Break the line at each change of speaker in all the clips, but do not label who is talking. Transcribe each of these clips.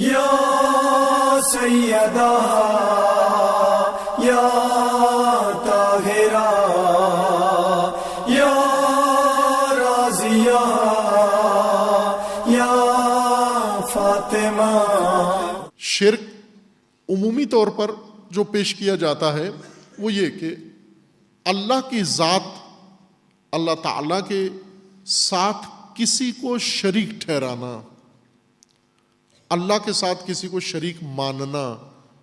یا سیدہ یا طاہرہ یا راضیہ یا فاطمہ۔
شرک عمومی طور پر جو پیش کیا جاتا ہے وہ یہ کہ اللہ کی ذات، اللہ تعالیٰ کے ساتھ کسی کو شریک ٹھہرانا، اللہ کے ساتھ کسی کو شریک ماننا،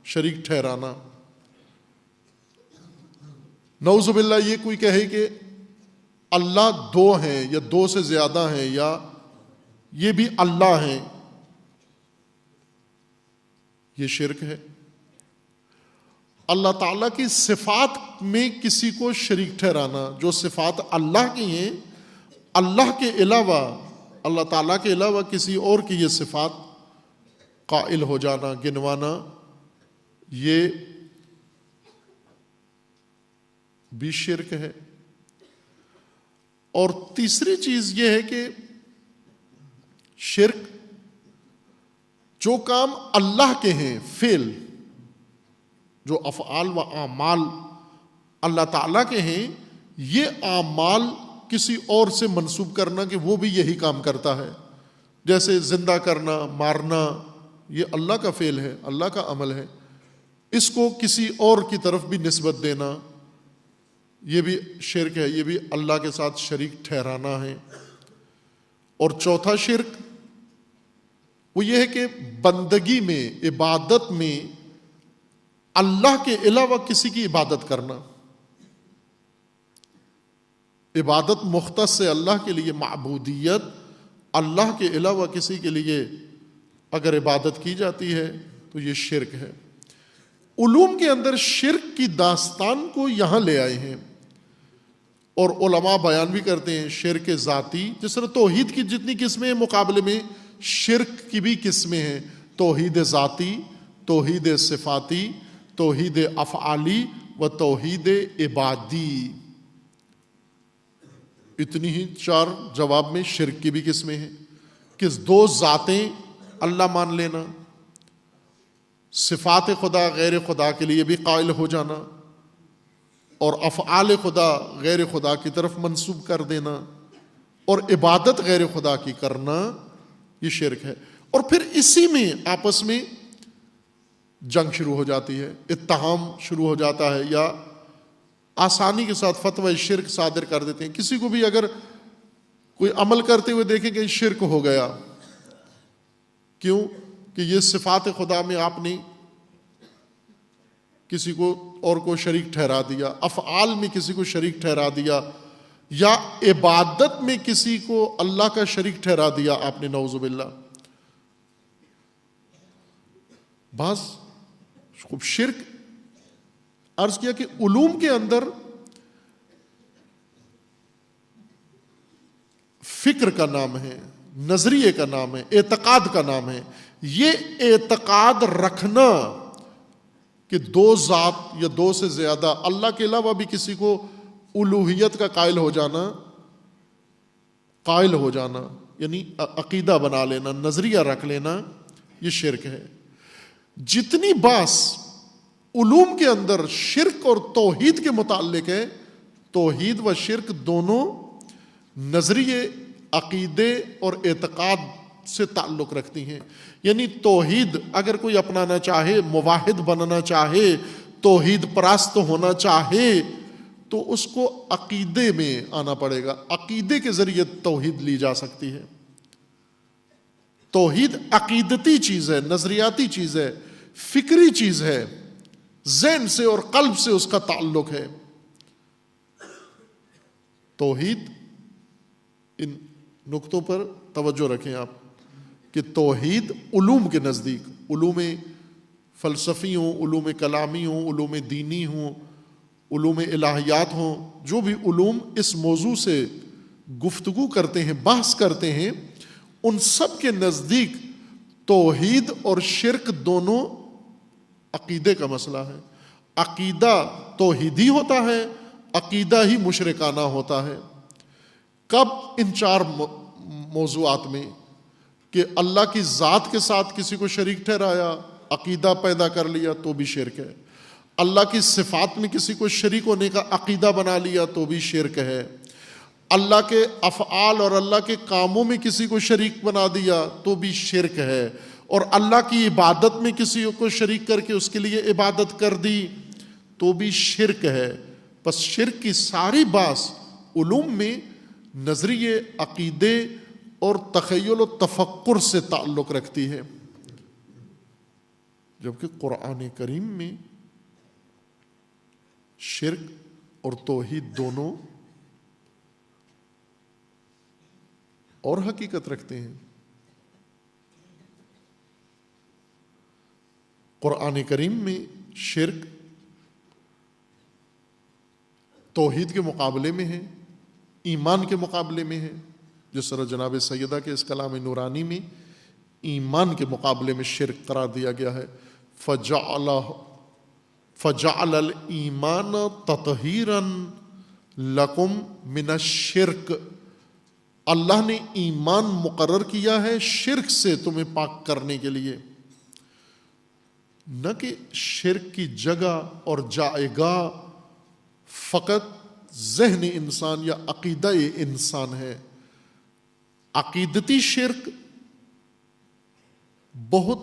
شریک ٹھہرانا۔ نعوذ باللہ یہ کوئی کہے کہ اللہ دو ہیں یا دو سے زیادہ ہیں یا یہ بھی اللہ ہیں، یہ شرک ہے۔ اللہ تعالیٰ کی صفات میں کسی کو شریک ٹھہرانا، جو صفات اللہ کی ہیں، اللہ کے علاوہ، اللہ تعالیٰ کے علاوہ کسی اور کی یہ صفات قائل ہو جانا، گنوانا، یہ بھی شرک ہے۔ اور تیسری چیز یہ ہے کہ شرک جو کام اللہ کے ہیں، فعل، جو افعال و اعمال اللہ تعالیٰ کے ہیں، یہ اعمال کسی اور سے منسوب کرنا کہ وہ بھی یہی کام کرتا ہے، جیسے زندہ کرنا، مارنا، یہ اللہ کا فعل ہے، اللہ کا عمل ہے، اس کو کسی اور کی طرف بھی نسبت دینا، یہ بھی شرک ہے، یہ بھی اللہ کے ساتھ شریک ٹھہرانا ہے۔ اور چوتھا شرک وہ یہ ہے کہ بندگی میں، عبادت میں اللہ کے علاوہ کسی کی عبادت کرنا، عبادت مختص ہے اللہ کے لیے، معبودیت اللہ کے علاوہ کسی کے لیے اگر عبادت کی جاتی ہے تو یہ شرک ہے۔ علوم کے اندر شرک کی داستان کو یہاں لے آئے ہیں، اور علماء بیان بھی کرتے ہیں شرک ذاتی، جس طرح توحید کی جتنی قسمیں ہیں مقابلے میں شرک کی بھی قسمیں ہیں، توحید ذاتی، توحید صفاتی، توحید افعالی و توحید عبادی۔ اتنی ہی چار جواب میں شرک کی بھی قسمیں ہیں کہ دو ذاتیں اللہ مان لینا، صفات خدا غیر خدا کے لیے بھی قائل ہو جانا، اور افعال خدا غیر خدا کی طرف منسوب کر دینا، اور عبادت غیر خدا کی کرنا، یہ شرک ہے۔ اور پھر اسی میں آپس میں جنگ شروع ہو جاتی ہے، اتہام شروع ہو جاتا ہے، یا آسانی کے ساتھ فتوی شرک صادر کر دیتے ہیں۔ کسی کو بھی اگر کوئی عمل کرتے ہوئے دیکھیں کہ شرک ہو گیا، کیوں کہ یہ صفات خدا میں آپ نے کسی کو اور کو شریک ٹھہرا دیا، افعال میں کسی کو شریک ٹھہرا دیا، یا عبادت میں کسی کو اللہ کا شریک ٹھہرا دیا آپ نے، نعوذ باللہ۔ بعض خوب شرک عرض کیا کہ علوم کے اندر فکر کا نام ہے، نظریے کا نام ہے، اعتقاد کا نام ہے۔ یہ اعتقاد رکھنا کہ دو ذات یا دو سے زیادہ، اللہ کے علاوہ بھی کسی کو الوہیت کا قائل ہو جانا، یعنی عقیدہ بنا لینا، نظریہ رکھ لینا، یہ شرک ہے۔ جتنی بحث علوم کے اندر شرک اور توحید کے متعلق ہے، توحید و شرک دونوں نظریے، عقیدے اور اعتقاد سے تعلق رکھتی ہیں۔ یعنی توحید اگر کوئی اپنانا چاہے، موحد بننا چاہے، توحید پرست ہونا چاہے، تو اس کو عقیدے میں آنا پڑے گا، عقیدے کے ذریعے توحید لی جا سکتی ہے۔ توحید عقیدتی چیز ہے، نظریاتی چیز ہے، فکری چیز ہے، ذہن سے اور قلب سے اس کا تعلق ہے۔ توحید، ان نقطوں پر توجہ رکھیں آپ کہ توحید علوم کے نزدیک، علوم فلسفی ہوں، علوم کلامی ہوں، علوم دینی ہوں، علوم الہیات ہوں، جو بھی علوم اس موضوع سے گفتگو کرتے ہیں، بحث کرتے ہیں، ان سب کے نزدیک توحید اور شرک دونوں عقیدے کا مسئلہ ہے۔ عقیدہ توحیدی ہوتا ہے، عقیدہ ہی مشرکانہ ہوتا ہے۔ کب؟ ان چار موضوعات میں کہ اللہ کی ذات کے ساتھ کسی کو شریک ٹھہرایا، عقیدہ پیدا کر لیا تو بھی شرک ہے۔ اللہ کی صفات میں کسی کو شریک ہونے کا عقیدہ بنا لیا تو بھی شرک ہے۔ اللہ کے افعال اور اللہ کے کاموں میں کسی کو شریک بنا دیا تو بھی شرک ہے، اور اللہ کی عبادت میں کسی کو شریک کر کے اس کے لیے عبادت کر دی تو بھی شرک ہے۔ پس شرک کی ساری باس علوم میں نظریے، عقیدے اور تخیل و تفکر سے تعلق رکھتی ہے، جبکہ قرآن کریم میں شرک اور توحید دونوں اور حقیقت رکھتے ہیں۔ قرآن کریم میں شرک توحید کے مقابلے میں ہے، ایمان کے مقابلے میں ہے، جس طرح جناب سیدہ کے اس کلام نورانی میں ایمان کے مقابلے میں شرک قرار دیا گیا ہے۔ فَجَعَلَ الْإِيمَانَ تَطْهِيرًا لَكُمْ مِنَ الشِّرْكِ، اللہ نے ایمان مقرر کیا ہے شرک سے تمہیں پاک کرنے کے لیے، نہ کہ شرک کی جگہ اور جائے گا فقط ذہن انسان یا عقیدہ انسان ہے۔ عقیدتی شرک بہت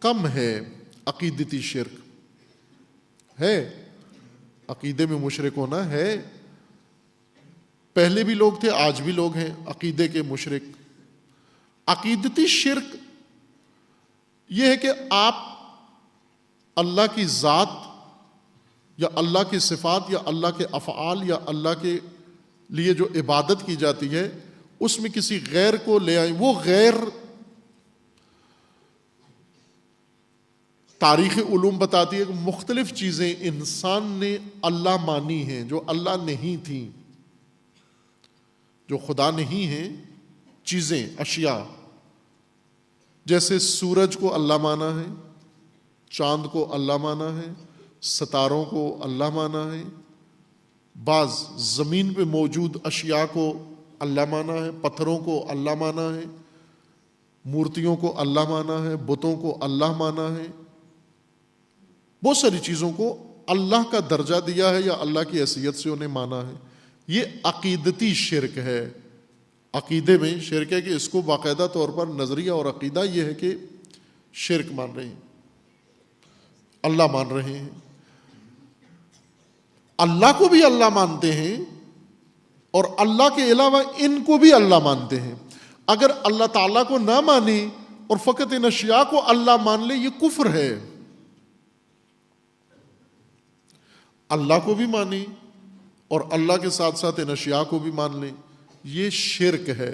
کم ہے، عقیدتی شرک ہے، عقیدے میں مشرک ہونا ہے، پہلے بھی لوگ تھے، آج بھی لوگ ہیں عقیدے کے مشرک۔ عقیدتی شرک یہ ہے کہ آپ اللہ کی ذات یا اللہ کی صفات یا اللہ کے افعال یا اللہ کے لیے جو عبادت کی جاتی ہے اس میں کسی غیر کو لے آئیں۔ وہ غیر تاریخ علوم بتاتی ہے کہ مختلف چیزیں انسان نے اللہ مانی ہیں جو اللہ نہیں تھیں، جو خدا نہیں ہیں، چیزیں، اشیاء، جیسے سورج کو اللہ مانا ہے، چاند کو اللہ مانا ہے، ستاروں کو اللہ مانا ہے، بعض زمین پہ موجود اشیاء کو اللہ مانا ہے، پتھروں کو اللہ مانا ہے، مورتیوں کو اللہ مانا ہے، بتوں کو اللہ مانا ہے، بہت ساری چیزوں کو اللہ کا درجہ دیا ہے یا اللہ کی حیثیت سے انہیں مانا ہے۔ یہ عقیدتی شرک ہے۔ عقیدے میں شرک ہے کہ اس کو باقاعدہ طور پر نظریہ اور عقیدہ یہ ہے کہ شرک مان رہے ہیں، اللہ مان رہے ہیں، اللہ کو بھی اللہ مانتے ہیں اور اللہ کے علاوہ ان کو بھی اللہ مانتے ہیں۔ اگر اللہ تعالیٰ کو نہ مانے اور فقط ان اشیاء کو اللہ مان لے، یہ کفر ہے۔ اللہ کو بھی مانے اور اللہ کے ساتھ ساتھ ان اشیاء کو بھی مان لیں، یہ شرک ہے۔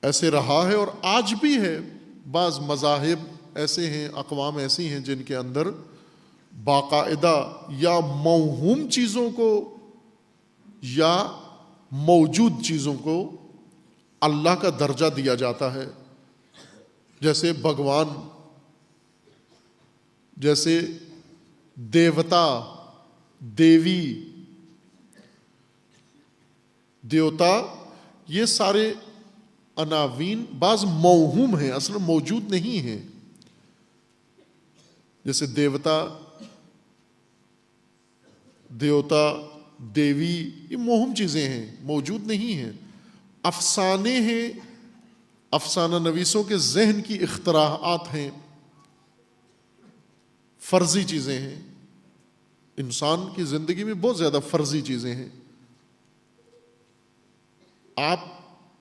ایسے رہا ہے اور آج بھی ہے۔ بعض مذاہب ایسے ہیں، اقوام ایسی ہیں جن کے اندر باقاعدہ یا موہوم چیزوں کو یا موجود چیزوں کو اللہ کا درجہ دیا جاتا ہے، جیسے بھگوان، جیسے دیوتا، دیوی، دیوتا، یہ سارے عناوین بعض موہوم ہیں، اصل موجود نہیں ہیں۔ جیسے دیوتا، دیوی، یہ موہوم چیزیں ہیں، موجود نہیں ہیں، افسانے ہیں، افسانہ نویسوں کے ذہن کی اختراعات ہیں، فرضی چیزیں ہیں۔ انسان کی زندگی میں بہت زیادہ فرضی چیزیں ہیں۔ آپ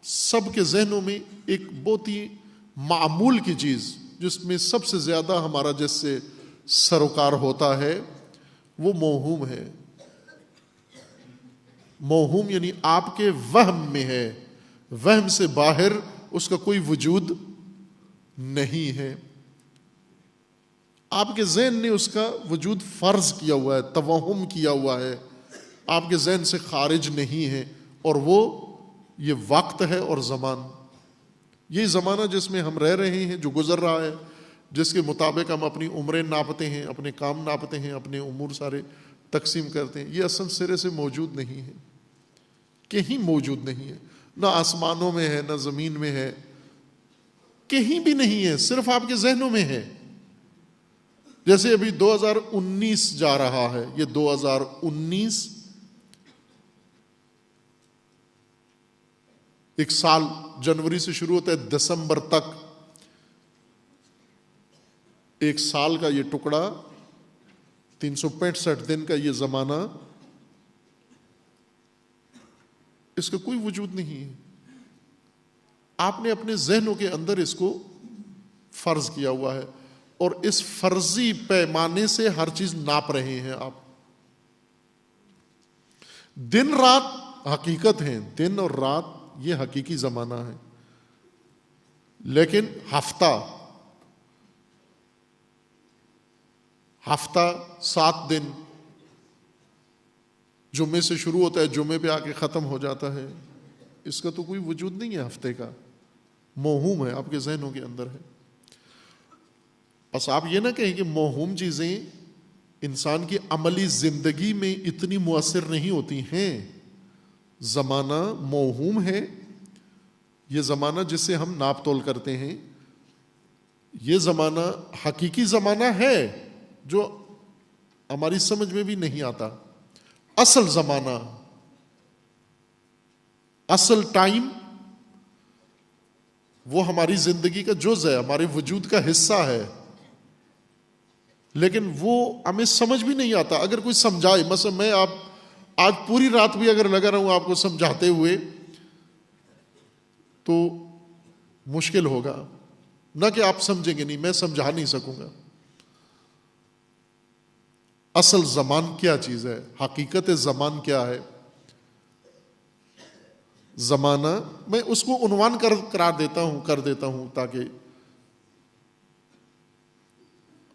سب کے ذہنوں میں ایک بہت ہی معمول کی چیز جس میں سب سے زیادہ ہمارا جس سے سروکار ہوتا ہے وہ موہوم ہے۔ موہوم یعنی آپ کے وہم میں ہے، وہم سے باہر اس کا کوئی وجود نہیں ہے۔ آپ کے ذہن نے اس کا وجود فرض کیا ہوا ہے، توہم کیا ہوا ہے، آپ کے ذہن سے خارج نہیں ہے، اور وہ یہ وقت ہے اور زمان، یہ زمانہ جس میں ہم رہ رہے ہیں، جو گزر رہا ہے، جس کے مطابق ہم اپنی عمریں ناپتے ہیں، اپنے کام ناپتے ہیں، اپنے امور سارے تقسیم کرتے ہیں، یہ اصل سرے سے موجود نہیں ہے۔ کہیں موجود نہیں ہے، نہ آسمانوں میں ہے، نہ زمین میں ہے، کہیں بھی نہیں ہے، صرف آپ کے ذہنوں میں ہے۔ جیسے ابھی 2019 جا رہا ہے، یہ 2019 ایک سال جنوری سے شروع ہوتا ہے دسمبر تک، ایک سال کا یہ ٹکڑا، 365 دن کا یہ زمانہ، اس کا کوئی وجود نہیں ہے۔ آپ نے اپنے ذہنوں کے اندر اس کو فرض کیا ہوا ہے، اور اس فرضی پیمانے سے ہر چیز ناپ رہے ہیں آپ۔ دن رات حقیقت ہیں، دن اور رات یہ حقیقی زمانہ ہے، لیکن ہفتہ 7 دن، جمعے سے شروع ہوتا ہے، جمعے پہ آ کے ختم ہو جاتا ہے، اس کا تو کوئی وجود نہیں ہے ہفتے کا، موہوم ہے، آپ کے ذہنوں کے اندر ہے۔ بس آپ یہ نہ کہیں کہ موہوم چیزیں انسان کی عملی زندگی میں اتنی مؤثر نہیں ہوتی ہیں۔ زمانہ موہوم ہے، یہ زمانہ جس سے ہم ناپ تول کرتے ہیں، یہ زمانہ حقیقی زمانہ ہے جو ہماری سمجھ میں بھی نہیں آتا۔ اصل زمانہ، اصل ٹائم، وہ ہماری زندگی کا جز ہے، ہمارے وجود کا حصہ ہے، لیکن وہ ہمیں سمجھ بھی نہیں آتا۔ اگر کوئی سمجھائے، مثلا میں آج پوری رات بھی اگر لگا رہوں آپ کو سمجھاتے ہوئے تو مشکل ہوگا، نہ کہ آپ سمجھیں گے، نہیں، میں سمجھا نہیں سکوں گا۔ اصل زمان کیا چیز ہے، حقیقت زمان کیا ہے؟ زمانہ، میں اس کو عنوان کر دیتا ہوں تاکہ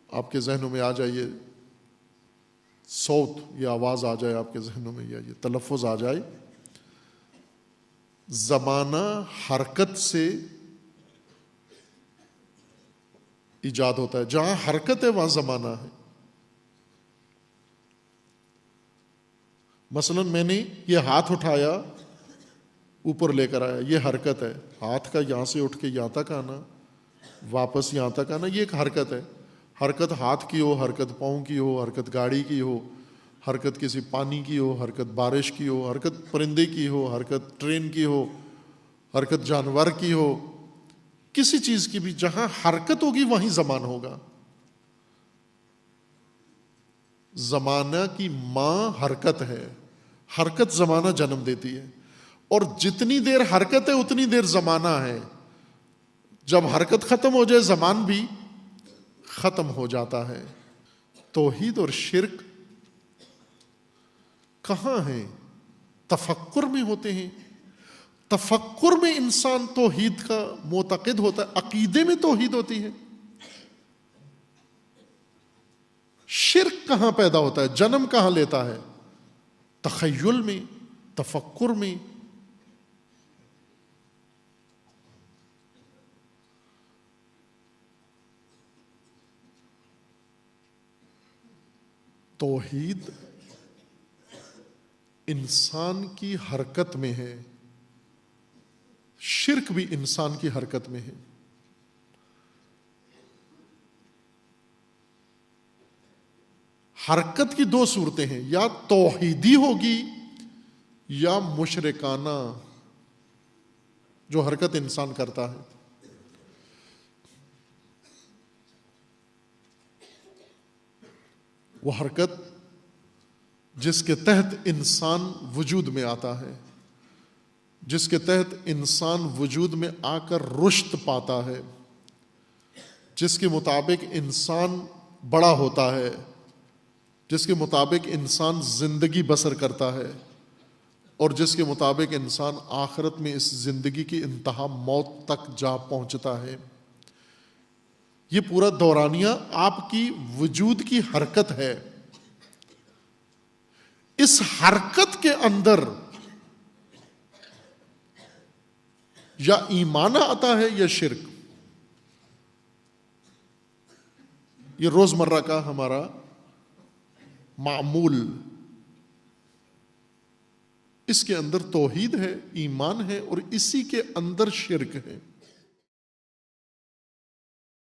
آپ کے ذہنوں میں آ جائے، یہ صوت، یہ آواز آ جائے آپ کے ذہنوں میں، یا یہ تلفظ آ جائے۔ زمانہ حرکت سے ایجاد ہوتا ہے، جہاں حرکت ہے وہاں زمانہ ہے۔ مثلا میں نے یہ ہاتھ اٹھایا، اوپر لے کر آیا، یہ حرکت ہے۔ ہاتھ کا یہاں سے اٹھ کے یہاں تک آنا، واپس یہاں تک آنا، یہ ایک حرکت ہے۔ حرکت ہاتھ کی ہو، حرکت پاؤں کی ہو، حرکت گاڑی کی ہو، حرکت کسی پانی کی ہو، حرکت بارش کی ہو، حرکت پرندے کی ہو، حرکت ٹرین کی ہو، حرکت جانور کی ہو، کسی چیز کی بھی جہاں حرکت ہوگی وہیں زمان ہوگا۔ زمانہ کی ماں حرکت ہے، حرکت زمانہ جنم دیتی ہے، اور جتنی دیر حرکت ہے اتنی دیر زمانہ ہے۔ جب حرکت ختم ہو جائے زمان بھی ختم ہو جاتا ہے۔ توحید اور شرک کہاں ہیں؟ تفکر میں ہوتے ہیں۔ تفکر میں انسان توحید کا معتقد ہوتا ہے، عقیدے میں توحید ہوتی ہے۔ شرک کہاں پیدا ہوتا ہے، جنم کہاں لیتا ہے؟ تخیل میں، تفکر میں۔ توحید انسان کی حرکت میں ہے، شرک بھی انسان کی حرکت میں ہے۔ حرکت کی 2 صورتیں ہیں، یا توحیدی ہوگی یا مشرکانہ، جو حرکت انسان کرتا ہے۔ وہ حرکت جس کے تحت انسان وجود میں آتا ہے، جس کے تحت انسان وجود میں آ کر رشد پاتا ہے، جس کے مطابق انسان بڑا ہوتا ہے، جس کے مطابق انسان زندگی بسر کرتا ہے، اور جس کے مطابق انسان آخرت میں اس زندگی کی انتہا موت تک جا پہنچتا ہے۔ یہ پورا دورانیہ آپ کی وجود کی حرکت ہے۔ اس حرکت کے اندر یا ایمان آتا ہے یا شرک۔ یہ روزمرہ کا ہمارا معمول، اس کے اندر توحید ہے، ایمان ہے، اور اسی کے اندر شرک ہے۔